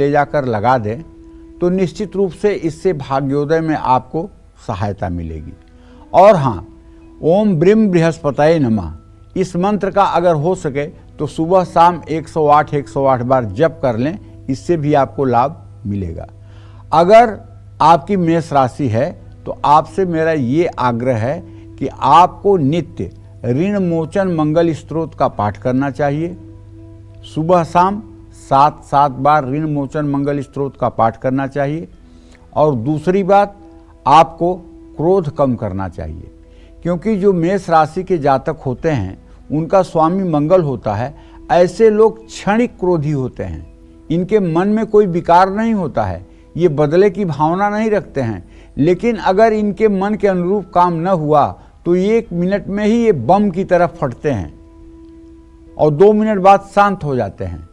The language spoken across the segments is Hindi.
ले जाकर लगा दें तो निश्चित रूप से इससे भाग्योदय में आपको सहायता मिलेगी। और हाँ, ओम ब्रीम बृहस्पतये नमः इस मंत्र का अगर हो सके तो सुबह शाम 108 बार जप कर लें, इससे भी आपको लाभ मिलेगा। अगर आपकी मेष राशि है तो आपसे मेरा ये आग्रह है कि आपको नित्य ऋण मोचन मंगल स्तोत्र का पाठ करना चाहिए। सुबह शाम 7 बार ऋण मोचन मंगल स्तोत्र का पाठ करना चाहिए। और दूसरी बात, आपको क्रोध कम करना चाहिए, क्योंकि जो मेष राशि के जातक होते हैं उनका स्वामी मंगल होता है। ऐसे लोग क्षणिक क्रोधी होते हैं, इनके मन में कोई विकार नहीं होता है, ये बदले की भावना नहीं रखते हैं। लेकिन अगर इनके मन के अनुरूप काम न हुआ तो 1 मिनट में ही ये बम की तरह फटते हैं और 2 मिनट बाद शांत हो जाते हैं।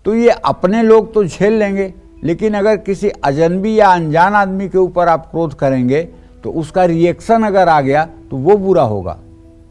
तो ये अपने लोग तो झेल लेंगे, लेकिन अगर किसी अजनबी या अनजान आदमी के ऊपर आप क्रोध करेंगे तो उसका रिएक्शन अगर आ गया तो वो बुरा होगा।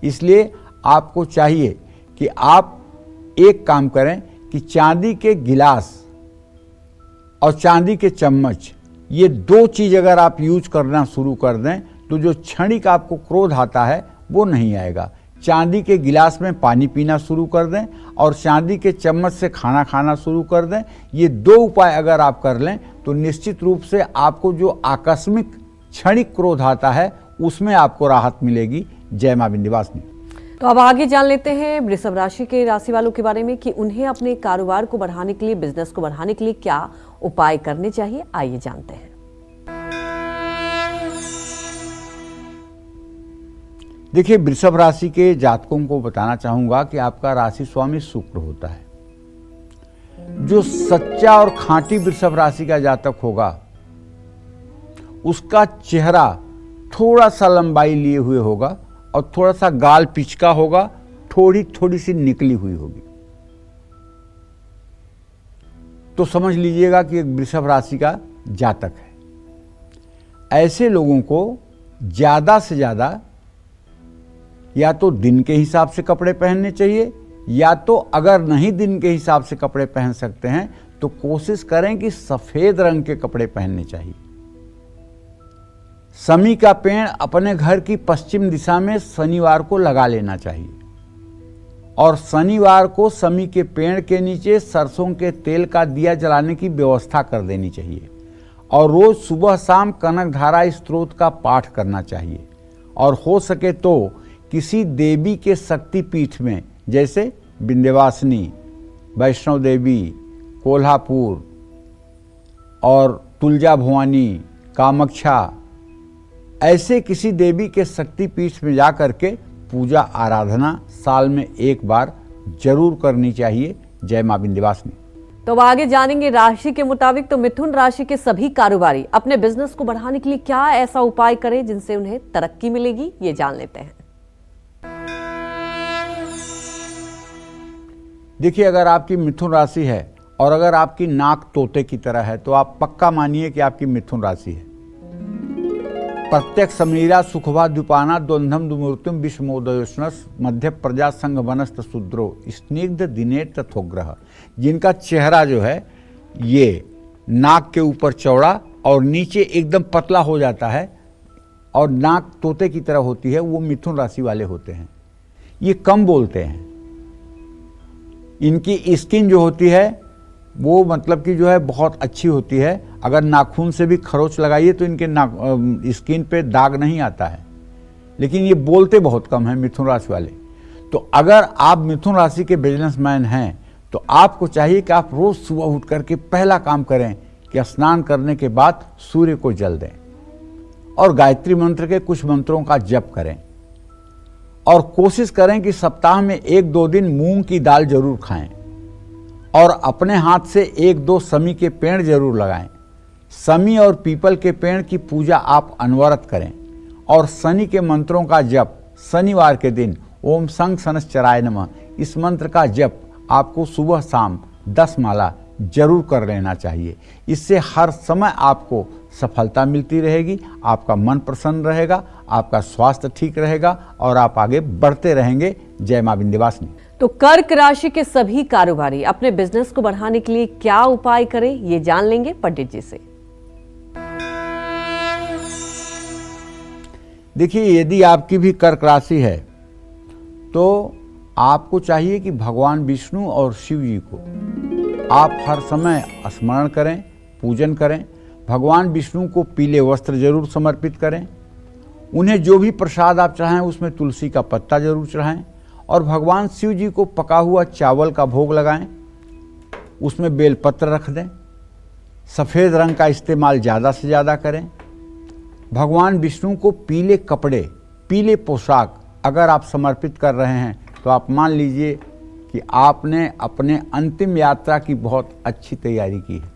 इसलिए आपको चाहिए कि आप एक काम करें कि चांदी के गिलास और चांदी के चम्मच, ये 2 चीज़ अगर आप यूज करना शुरू कर दें तो जो क्षणिक आपको क्रोध आता है वो नहीं आएगा। चांदी के गिलास में पानी पीना शुरू कर दें और चांदी के चम्मच से खाना खाना शुरू कर दें। ये 2 उपाय अगर आप कर लें तो निश्चित रूप से आपको जो आकस्मिक क्षणिक क्रोध आता है उसमें आपको राहत मिलेगी। जय मां विंध्यवासिनी। तो अब आगे जान लेते हैं वृषभ राशि के राशि वालों के बारे में कि उन्हें अपने कारोबार को बढ़ाने के लिए, बिजनेस को बढ़ाने के लिए क्या उपाय करने चाहिए। आइए जानते हैं। देखिए, वृषभ राशि के जातकों को बताना चाहूंगा कि आपका राशि स्वामी शुक्र होता है। जो सच्चा और खांटी वृषभ राशि का जातक होगा उसका चेहरा थोड़ा सा लंबाई लिए हुए होगा और थोड़ा सा गाल पिचका होगा, थोड़ी सी निकली हुई होगी। तो समझ लीजिएगा कि एक वृषभ राशि का जातक है। ऐसे लोगों को ज्यादा से ज्यादा या तो दिन के हिसाब से कपड़े पहनने चाहिए, या तो अगर नहीं दिन के हिसाब से कपड़े पहन सकते हैं तो कोशिश करें कि सफेद रंग के कपड़े पहनने चाहिए। शमी का पेड़ अपने घर की पश्चिम दिशा में शनिवार को लगा लेना चाहिए और शनिवार को शमी के पेड़ के नीचे सरसों के तेल का दिया जलाने की व्यवस्था कर देनी चाहिए। और रोज सुबह शाम कनकधारा स्तोत्र का पाठ करना चाहिए। और हो सके तो किसी देवी के शक्तिपीठ में, जैसे विंध्यवासिनी, वैष्णो देवी, कोल्हापुर और तुलजा भवानी, कामाख्या, ऐसे किसी देवी के शक्तिपीठ में जाकर के पूजा आराधना साल में 1 बार जरूर करनी चाहिए। जय मां विंध्यवासिनी। तो अब आगे जानेंगे राशि के मुताबिक तो मिथुन राशि के सभी कारोबारी अपने बिजनेस को बढ़ाने के लिए क्या ऐसा उपाय करें जिनसे उन्हें तरक्की मिलेगी, ये जान लेते हैं। देखिए, अगर आपकी मिथुन राशि है और अगर आपकी नाक तोते की तरह है तो आप पक्का मानिए कि आपकी मिथुन राशि है। प्रत्येक समीरा सुखवा द्विपाना द्वंद्वम दुमूर्तिम विषमोदयोष्णस मध्य प्रजा संघ वनस्त शूद्रो स्निग्ध दिने तथोग्रह। जिनका चेहरा जो है ये नाक के ऊपर चौड़ा और नीचे एकदम पतला हो जाता है और नाक तोते की तरह होती है, वो मिथुन राशि वाले होते हैं। ये कम बोलते हैं। इनकी स्किन जो होती है वो मतलब कि जो है बहुत अच्छी होती है। अगर नाखून से भी खरोच लगाइए तो इनके स्किन पे दाग नहीं आता है। लेकिन ये बोलते बहुत कम हैं मिथुन राशि वाले। तो अगर आप मिथुन राशि के बिजनेसमैन हैं तो आपको चाहिए कि आप रोज सुबह उठ करके पहला काम करें कि स्नान करने के बाद सूर्य को जल दें और गायत्री मंत्र के कुछ मंत्रों का जप करें और कोशिश करें कि सप्ताह में 1-2 दिन मूंग की दाल जरूर खाएं और अपने हाथ से 1-2 शमी के पेड़ जरूर लगाएं। शमी और पीपल के पेड़ की पूजा आप अनवरत करें और शनि के मंत्रों का जप शनिवार के दिन ओम संग शनश्चराय नमः इस मंत्र का जप आपको सुबह शाम 10 माला जरूर कर लेना चाहिए। इससे हर समय आपको सफलता मिलती रहेगी, आपका मन प्रसन्न रहेगा, आपका स्वास्थ्य ठीक रहेगा और आप आगे बढ़ते रहेंगे। जय मां विंध्यवासिनी। तो कर्क राशि के सभी कारोबारी अपने बिजनेस को बढ़ाने के लिए क्या उपाय करें, ये जान लेंगे पंडित जी से। देखिए, यदि आपकी भी कर्क राशि है तो आपको चाहिए कि भगवान विष्णु और शिव जी को आप हर समय स्मरण करें, पूजन करें। भगवान विष्णु को पीले वस्त्र जरूर समर्पित करें। उन्हें जो भी प्रसाद आप चाहें उसमें तुलसी का पत्ता जरूर चढ़ाएं और भगवान शिव जी को पका हुआ चावल का भोग लगाएं, उसमें बेलपत्र रख दें। सफ़ेद रंग का इस्तेमाल ज़्यादा से ज़्यादा करें। भगवान विष्णु को पीले कपड़े, पीले पोशाक अगर आप समर्पित कर रहे हैं तो आप मान लीजिए कि आपने अपने अंतिम यात्रा की बहुत अच्छी तैयारी की है।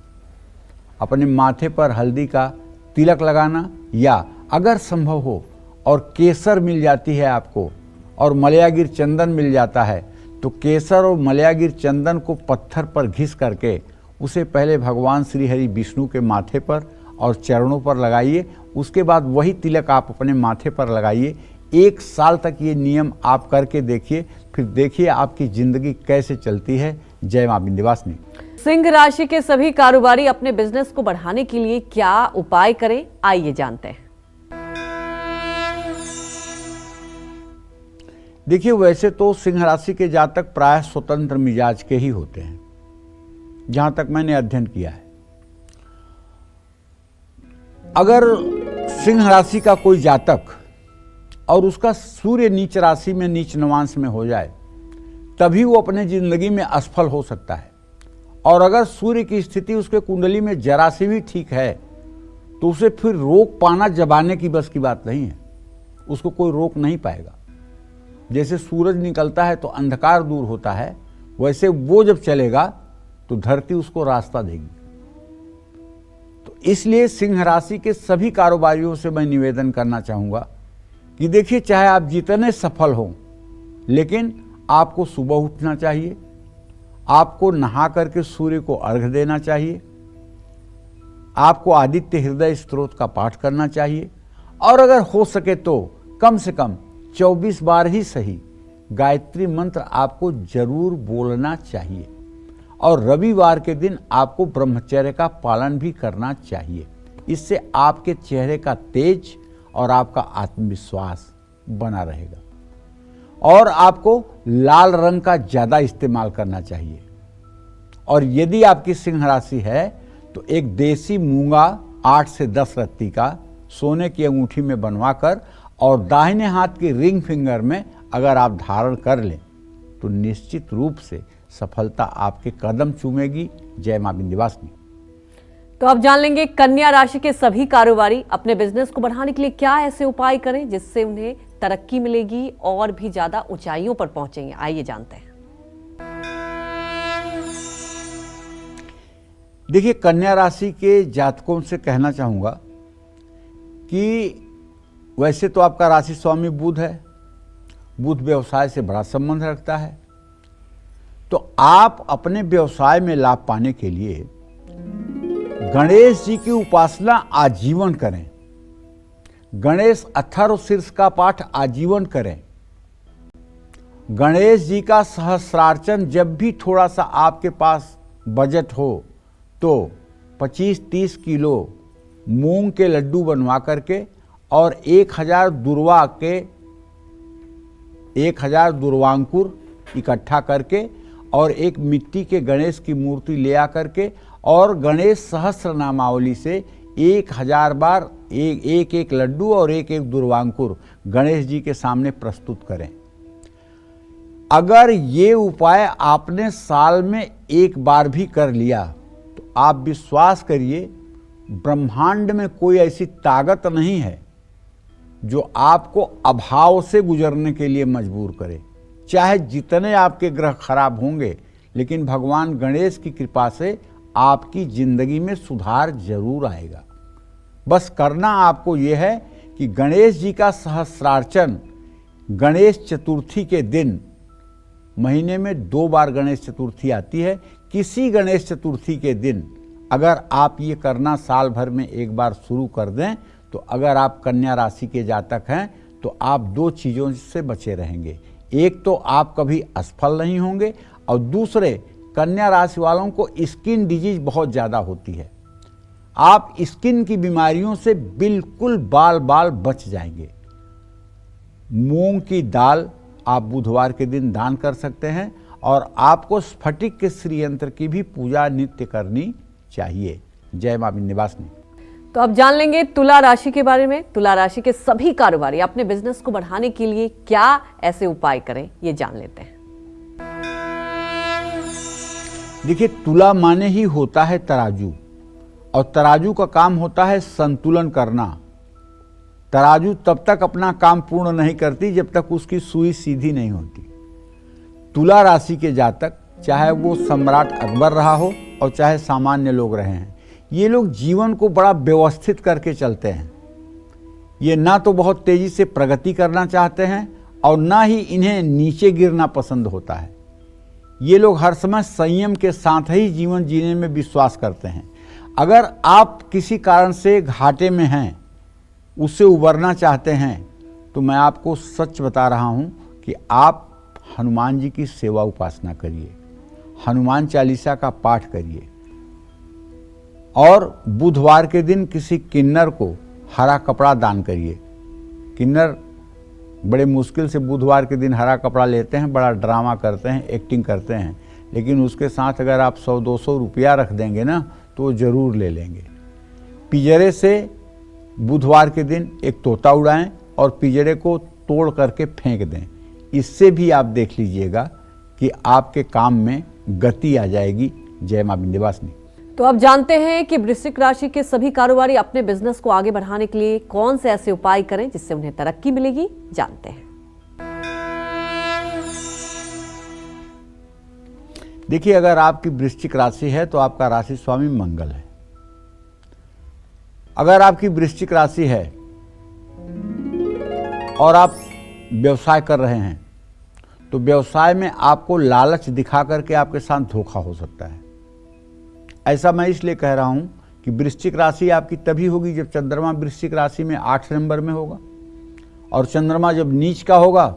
अपने माथे पर हल्दी का तिलक लगाना, या अगर संभव हो और केसर मिल जाती है आपको और मलयागिर चंदन मिल जाता है, तो केसर और मलयागिर चंदन को पत्थर पर घिस करके उसे पहले भगवान श्री हरि विष्णु के माथे पर और चरणों पर लगाइए। उसके बाद वही तिलक आप अपने माथे पर लगाइए। 1 साल तक ये नियम आप करके देखिए, फिर देखिए आपकी जिंदगी कैसे चलती है। जय मां विंध्यवासिनी। सिंह राशि के सभी कारोबारी अपने बिजनेस को बढ़ाने के लिए क्या उपाय करें, आइए जानते हैं। देखिए, वैसे तो सिंह राशि के जातक प्रायः स्वतंत्र मिजाज के ही होते हैं, जहां तक मैंने अध्ययन किया है। अगर सिंह राशि का कोई जातक और उसका सूर्य नीच राशि में, नीच नवांश में हो जाए, तभी वो अपने जिंदगी में असफल हो सकता है। और अगर सूर्य की स्थिति उसके कुंडली में जरा सी भी ठीक है तो उसे फिर रोक पाना जबाने की बस की बात नहीं है। उसको कोई रोक नहीं पाएगा। जैसे सूरज निकलता है तो अंधकार दूर होता है, वैसे वो जब चलेगा तो धरती उसको रास्ता देगी। तो इसलिए सिंह राशि के सभी कारोबारियों से मैं निवेदन करना चाहूँगा कि देखिए, चाहे आप जितने सफल हों, लेकिन आपको सुबह उठना चाहिए, आपको नहा करके सूर्य को अर्घ्य देना चाहिए, आपको आदित्य हृदय स्तोत्र का पाठ करना चाहिए, और अगर हो सके तो कम से कम 24 बार ही सही गायत्री मंत्र आपको जरूर बोलना चाहिए। और रविवार के दिन आपको ब्रह्मचर्य का पालन भी करना चाहिए। इससे आपके चेहरे का तेज और आपका आत्मविश्वास बना रहेगा। और आपको लाल रंग का ज़्यादा इस्तेमाल करना चाहिए। और यदि आपकी सिंह राशि है तो एक देसी मूंगा 8 से 10 रत्ती का सोने की अंगूठी में बनवाकर और दाहिने हाथ की रिंग फिंगर में अगर आप धारण कर लें तो निश्चित रूप से सफलता आपके कदम चूमेगी। जय मां विंध्यवासिनी। तो अब जान लेंगे कन्या राशि के सभी कारोबारी अपने बिजनेस को बढ़ाने के लिए क्या ऐसे उपाय करें जिससे उन्हें तरक्की मिलेगी और भी ज्यादा ऊंचाइयों पर पहुंचेंगे। आइए जानते हैं। देखिए, कन्या राशि के जातकों से कहना चाहूंगा कि वैसे तो आपका राशि स्वामी बुध है। बुध व्यवसाय से बड़ा संबंध रखता है। तो आप अपने व्यवसाय में लाभ पाने के लिए गणेश जी की उपासना आजीवन करें। गणेश अथर्व शीर्ष का पाठ आजीवन करें। गणेश जी का सहस्रार्चन जब भी थोड़ा सा आपके पास बजट हो तो 25-30 किलो मूंग के लड्डू बनवा करके और 1000 दुर्वांकुर इकट्ठा करके और एक मिट्टी के गणेश की मूर्ति ले आकर के और गणेश सहस्र नामावली से 1000 बार एक लड्डू और एक दुर्वांकुर गणेश जी के सामने प्रस्तुत करें। अगर ये उपाय आपने साल में एक बार भी कर लिया तो आप विश्वास करिए, ब्रह्मांड में कोई ऐसी ताकत नहीं है जो आपको अभाव से गुजरने के लिए मजबूर करे। चाहे जितने आपके ग्रह खराब होंगे, लेकिन भगवान गणेश की कृपा से आपकी जिंदगी में सुधार जरूर आएगा। बस करना आपको यह है कि गणेश जी का सहस्रार्चन गणेश चतुर्थी के दिन, महीने में 2 बार गणेश चतुर्थी आती है, किसी गणेश चतुर्थी के दिन अगर आप ये करना साल भर में एक बार शुरू कर दें तो अगर आप कन्या राशि के जातक हैं तो आप 2 चीज़ों से बचे रहेंगे। एक तो आप कभी असफल नहीं होंगे और दूसरे कन्या राशि वालों को स्किन डिजीज बहुत ज़्यादा होती है। आप स्किन की बीमारियों से बिल्कुल बाल बाल बच जाएंगे। मूंग की दाल आप बुधवार के दिन दान कर सकते हैं और आपको स्फटिक के श्री यंत्र की भी पूजा नित्य करनी चाहिए। जय मां विंध्यवासिनी। तो अब जान लेंगे तुला राशि के बारे में। तुला राशि के सभी कारोबारी अपने बिजनेस को बढ़ाने के लिए क्या ऐसे उपाय करें, ये जान लेते हैं। देखिए, तुला माने ही होता है तराजू, और तराजू का काम होता है संतुलन करना। तराजू तब तक अपना काम पूर्ण नहीं करती जब तक उसकी सुई सीधी नहीं होती। तुला राशि के जातक, चाहे वो सम्राट अकबर रहा हो और चाहे सामान्य लोग रहे हैं, ये लोग जीवन को बड़ा व्यवस्थित करके चलते हैं। ये ना तो बहुत तेजी से प्रगति करना चाहते हैं और ना ही इन्हें नीचे गिरना पसंद होता है। ये लोग हर समय संयम के साथ ही जीवन जीने में विश्वास करते हैं। अगर आप किसी कारण से घाटे में हैं, उससे उबरना चाहते हैं, तो मैं आपको सच बता रहा हूं कि आप हनुमान जी की सेवा उपासना करिए, हनुमान चालीसा का पाठ करिए और बुधवार के दिन किसी किन्नर को हरा कपड़ा दान करिए। किन्नर बड़े मुश्किल से बुधवार के दिन हरा कपड़ा लेते हैं, बड़ा ड्रामा करते हैं, एक्टिंग करते हैं, लेकिन उसके साथ अगर आप 100-200 रुपया रख देंगे ना तो वो ज़रूर ले लेंगे। पिंजरे से बुधवार के दिन एक तोता उड़ाएं और पिंजरे को तोड़ करके फेंक दें। इससे भी आप देख लीजिएगा कि आपके काम में गति आ जाएगी। जय मां विंध्यवासिनी। तो अब जानते हैं कि वृश्चिक राशि के सभी कारोबारी अपने बिजनेस को आगे बढ़ाने के लिए कौन से ऐसे उपाय करें जिससे उन्हें तरक्की मिलेगी, जानते हैं। देखिए, अगर आपकी वृश्चिक राशि है तो आपका राशि स्वामी मंगल है। अगर आपकी वृश्चिक राशि है और आप व्यवसाय कर रहे हैं तो व्यवसाय में आपको लालच दिखा करके आपके साथ धोखा हो सकता है। ऐसा मैं इसलिए कह रहा हूं कि वृश्चिक राशि आपकी तभी होगी जब चंद्रमा वृश्चिक राशि में 8 नंबर में होगा, और चंद्रमा जब नीच का होगा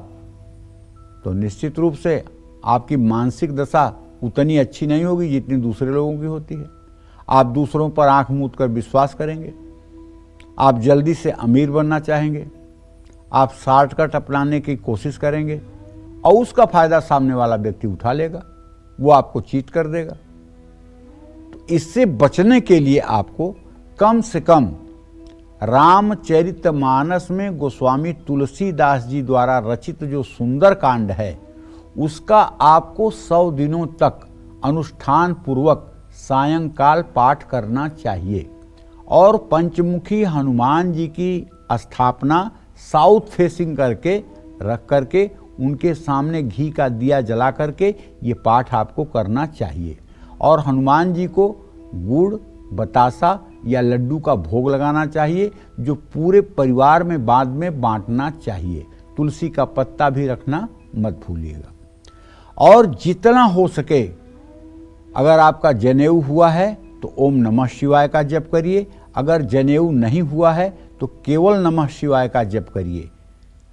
तो निश्चित रूप से आपकी मानसिक दशा उतनी अच्छी नहीं होगी जितनी दूसरे लोगों की होती है। आप दूसरों पर आंख मूंद कर विश्वास करेंगे, आप जल्दी से अमीर बनना चाहेंगे, आप शॉर्टकट अपनाने की कोशिश करेंगे और उसका फायदा सामने वाला व्यक्ति उठा लेगा, वो आपको चीट कर देगा। तो इससे बचने के लिए आपको कम से कम रामचरितमानस में गोस्वामी तुलसीदास जी द्वारा रचित जो सुंदर कांड है उसका आपको 100 दिनों तक अनुष्ठान पूर्वक सायंकाल पाठ करना चाहिए। और पंचमुखी हनुमान जी की स्थापना साउथ फेसिंग करके रख करके उनके सामने घी का दिया जला करके ये पाठ आपको करना चाहिए। और हनुमान जी को गुड़, बतासा या लड्डू का भोग लगाना चाहिए, जो पूरे परिवार में बाद में बांटना चाहिए। तुलसी का पत्ता भी रखना मत भूलिएगा। और जितना हो सके, अगर आपका जनेऊ हुआ है तो ओम नमः शिवाय का जप करिए, अगर जनेऊ नहीं हुआ है तो केवल नमः शिवाय का जप करिए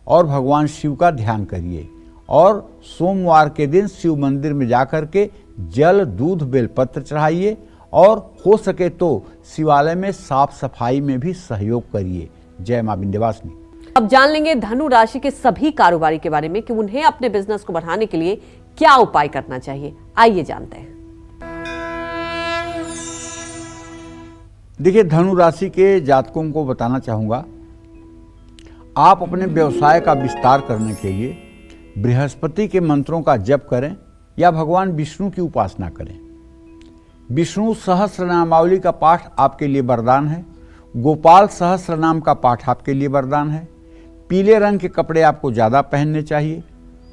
और भगवान शिव का ध्यान करिए। और सोमवार के दिन शिव मंदिर में जाकर के जल, दूध, बेलपत्र चढ़ाइए और हो सके तो शिवालय में साफ सफाई में भी सहयोग करिए। जय मां विंध्यवासिनी। अब जान लेंगे धनु राशि के सभी कारोबारी के बारे में कि उन्हें अपने बिजनेस को बढ़ाने के लिए क्या उपाय करना चाहिए। आइए जानते हैं। देखिए, धनु राशि के जातकों को बताना चाहूंगा, आप अपने व्यवसाय का विस्तार करने के लिए बृहस्पति के मंत्रों का जप करें या भगवान विष्णु की उपासना करें। विष्णु सहस्त्र नामावली का पाठ आपके लिए वरदान है। गोपाल सहस्त्र नाम का पाठ आपके लिए वरदान है। पीले रंग के कपड़े आपको ज़्यादा पहनने चाहिए।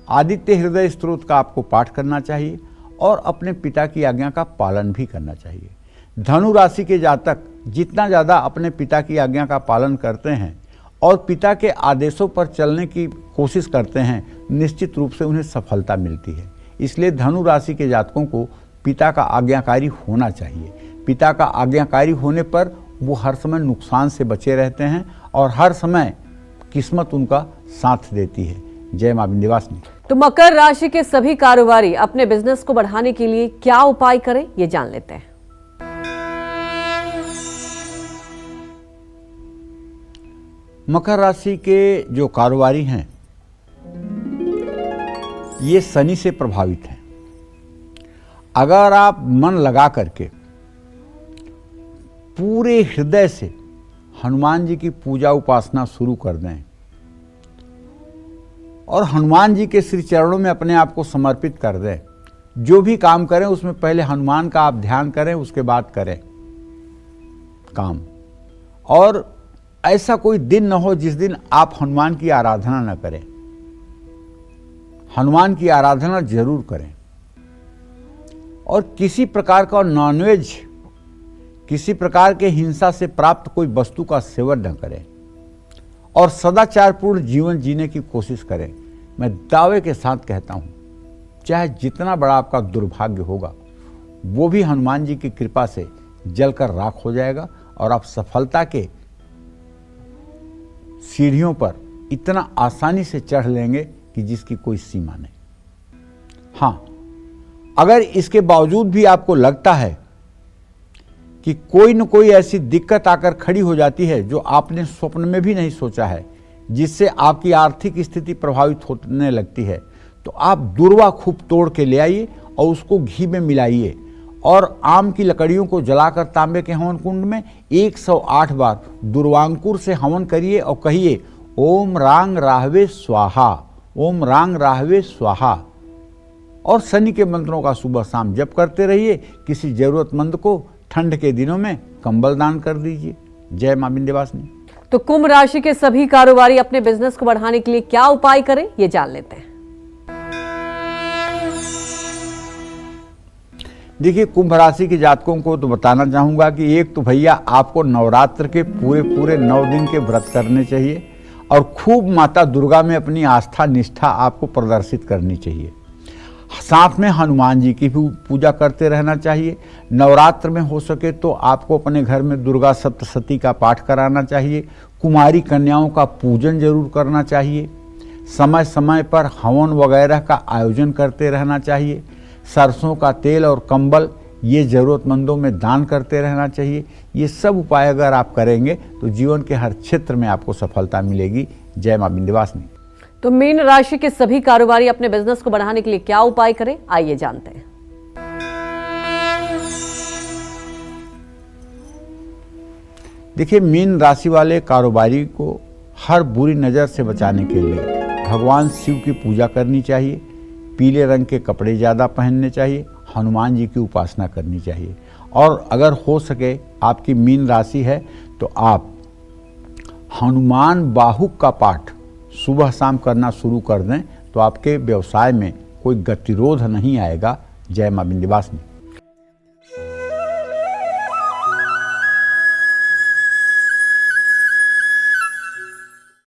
आदित्य हृदय स्तोत्र का आपको पाठ करना चाहिए और अपने पिता की आज्ञा का पालन भी करना चाहिए। धनु राशि के जातक जितना ज़्यादा अपने पिता की आज्ञा का पालन करते हैं और पिता के आदेशों पर चलने की कोशिश करते हैं, निश्चित रूप से उन्हें सफलता मिलती है। इसलिए धनु राशि के जातकों को पिता का आज्ञाकारी होना चाहिए। पिता का आज्ञाकारी होने पर वो हर समय नुकसान से बचे रहते हैं और हर समय किस्मत उनका साथ देती है। जय मां विंध्यवासिनी। तो मकर राशि के सभी कारोबारी अपने बिजनेस को बढ़ाने के लिए क्या उपाय करें, ये जान लेते हैं। मकर राशि के जो कारोबारी हैं ये शनि से प्रभावित हैं। अगर आप मन लगा करके पूरे हृदय से हनुमान जी की पूजा उपासना शुरू कर दें और हनुमान जी के श्री चरणों में अपने आप को समर्पित कर दें, जो भी काम करें उसमें पहले हनुमान का आप ध्यान करें, उसके बाद करें काम। और ऐसा कोई दिन न हो जिस दिन आप हनुमान की आराधना न करें। हनुमान की आराधना जरूर करें और किसी प्रकार का नॉनवेज, किसी प्रकार के हिंसा से प्राप्त कोई वस्तु का सेवन न करें और सदाचारपूर्ण जीवन जीने की कोशिश करें। मैं दावे के साथ कहता हूं, चाहे जितना बड़ा आपका दुर्भाग्य होगा वो भी हनुमान जी की कृपा से जलकर राख हो जाएगा और आप सफलता के सीढ़ियों पर इतना आसानी से चढ़ लेंगे कि जिसकी कोई सीमा नहीं। हाँ, अगर इसके बावजूद भी आपको लगता है कि कोई न कोई ऐसी दिक्कत आकर खड़ी हो जाती है जो आपने स्वप्न में भी नहीं सोचा है, जिससे आपकी आर्थिक स्थिति प्रभावित होने लगती है, तो आप दुर्वा खूब तोड़ के ले आइए और उसको घी में मिलाइए और आम की लकड़ियों को जलाकर तांबे के हवन कुंड में 108 बार दुर्वांकुर से हवन करिए और कहिए ओम रांग राहवे स्वाहा, ओम रांग राहवे स्वाहा। और शनि के मंत्रों का सुबह शाम जप करते रहिए। किसी जरूरतमंद को ठंड के दिनों में कंबल दान कर दीजिए। जय मां विंध्यवासिनी। तो कुंभ राशि के सभी कारोबारी अपने बिजनेस को बढ़ाने के लिए क्या उपाय करें, ये जान लेते हैं। देखिए, कुंभ राशि के जातकों को तो बताना चाहूंगा कि एक तो भैया आपको नवरात्र के पूरे 9 दिन के व्रत करने चाहिए और खूब माता दुर्गा में अपनी आस्था निष्ठा आपको प्रदर्शित करनी चाहिए। साथ में हनुमान जी की भी पूजा करते रहना चाहिए। नवरात्र में हो सके तो आपको अपने घर में दुर्गा सप्तशती का पाठ कराना चाहिए। कुमारी कन्याओं का पूजन जरूर करना चाहिए। समय समय पर हवन वगैरह का आयोजन करते रहना चाहिए। सरसों का तेल और कंबल ये ज़रूरतमंदों में दान करते रहना चाहिए। ये सब उपाय अगर आप करेंगे तो जीवन के हर क्षेत्र में आपको सफलता मिलेगी। जय मां विंध्यवासिनी। तो मीन राशि के सभी कारोबारी अपने बिजनेस को बढ़ाने के लिए क्या उपाय करें, आइए जानते हैं। देखिए, मीन राशि वाले कारोबारी को हर बुरी नज़र से बचाने के लिए भगवान शिव की पूजा करनी चाहिए। पीले रंग के कपड़े ज़्यादा पहनने चाहिए। हनुमान जी की उपासना करनी चाहिए और अगर हो सके आपकी मीन राशि है तो आप हनुमान बाहुक का पाठ सुबह शाम करना शुरू कर दें तो आपके व्यवसाय में कोई गतिरोध नहीं आएगा। जय मां विंध्यवासिनी।